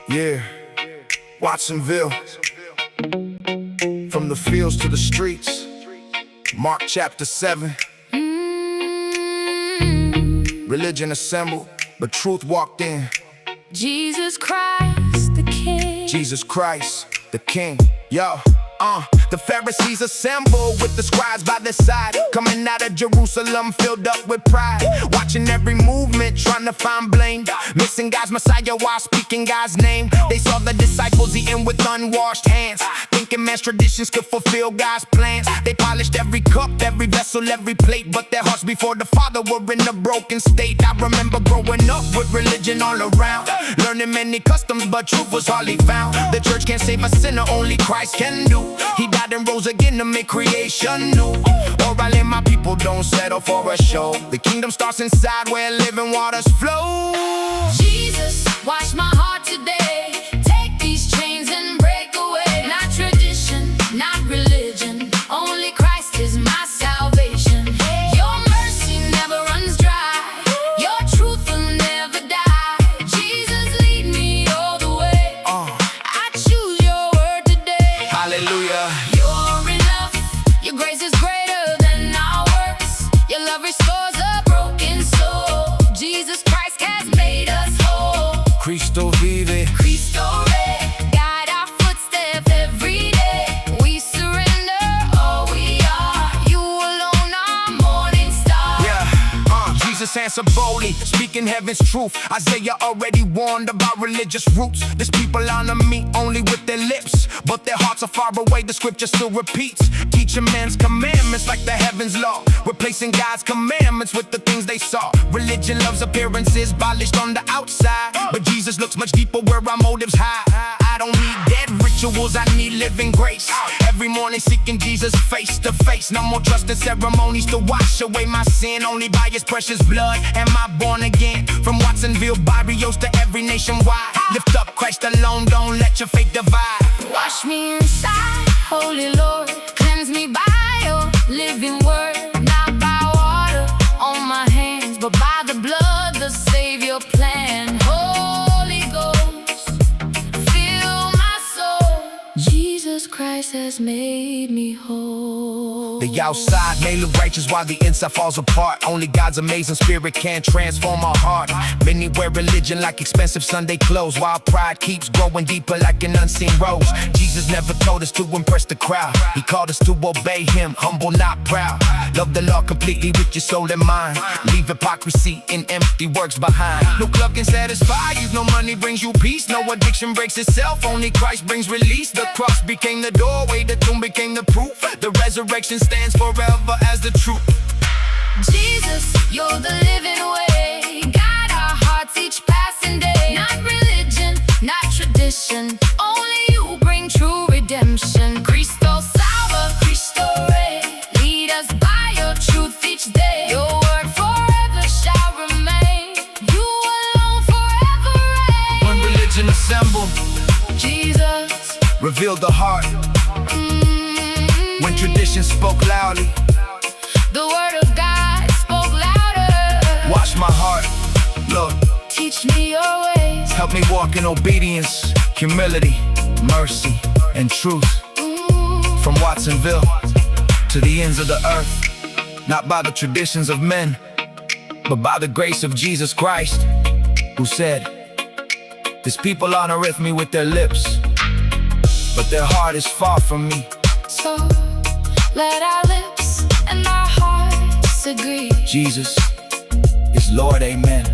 Yeah, Watsonville. From the fields to the streets. Mark chapter 7. Religion assembled, but truth walked in. Jesus Christ the King. Jesus Christ the King. Yo, the Pharisees assembled with the scribes by their side, coming out of Jerusalem filled up with pride, watching every movement, trying to find blame, missing God's Messiah while speaking God's name. They saw the disciples eating with unwashed hands, thinking man's traditions could fulfill God's plans. They polished every cup, every vessel, every plate, but their hearts before the Father were in a broken state. I remember growing up with religion all around, learning many customs, but truth was hardly found. The church can't save a sinner, only Christ can do. He died and rose again to make creation new. Orally, my people don't settle for a show. The kingdom starts inside where living waters flow. Jesus, wash my heart today. Take these chains and break away. Not tradition, not religion, only Christ is my salvation. Your mercy never runs dry, your truth will never die. Jesus, lead me all the way. I choose your word today. Hallelujah. You're enough, your grace is greater than our works. Your love restores a broken soul. Jesus Christ has made us whole. Cristo vive. Cristo Rey, guide our footsteps every day. We surrender all we are. You alone are morning star. Yeah, Jesus answered boldly, speaking heaven's truth. Isaiah already warned about religious roots. This people honor me only with their lips, but their hearts are far away. The scripture still repeats, teaching man's commandments like the heavens law, replacing God's commandments with the things they saw. Religion loves appearances, polished on the outside, but Jesus looks much deeper where our motives hide. I don't need dead rituals, I need living grace. Every morning seeking Jesus face to face. No more trust in ceremonies to wash away my sin, only by his precious blood am I born again. From Watsonville barrios to every nationwide, lift up Christ alone, don't let your faith divide. Wash me inside, Holy Lord, cleanse me by your living word. Not by water on my hands, but by the blood, the Savior plan. Holy Ghost, fill my soul. Jesus Christ has made me whole. The outside may look righteous while the inside falls apart. Only God's amazing spirit can transform our heart. Many wear religion like expensive Sunday clothes, while pride keeps growing deeper like an unseen rose. Jesus never told us to impress the crowd, he called us to obey him, humble not proud. Love the Lord completely with your soul and mind, leave hypocrisy and empty works behind. No club can satisfy you, no money brings you peace, no addiction breaks itself, only Christ brings release. The cross became the doorway, the tomb became the proof, the resurrection stands forever as the truth. Jesus, you're the living way, guide our hearts each passing day. Not religion, not tradition, only you bring true redemption. Cristo salva, Cristo Rey, lead us by your truth each day. Your word forever shall remain, you alone forever reign. When religion assembled, Jesus revealed the heart. When tradition spoke loudly, the word of God spoke louder. wash my heart, Lord, Teach me your ways. help me walk in obedience, humility, mercy, and truth. From Watsonville to the ends of the earth, not by the traditions of men, but by the grace of Jesus Christ, who said, "This people honoreth me with their lips, but their heart is far from me." So let our lips and our hearts agree. Jesus is Lord, amen.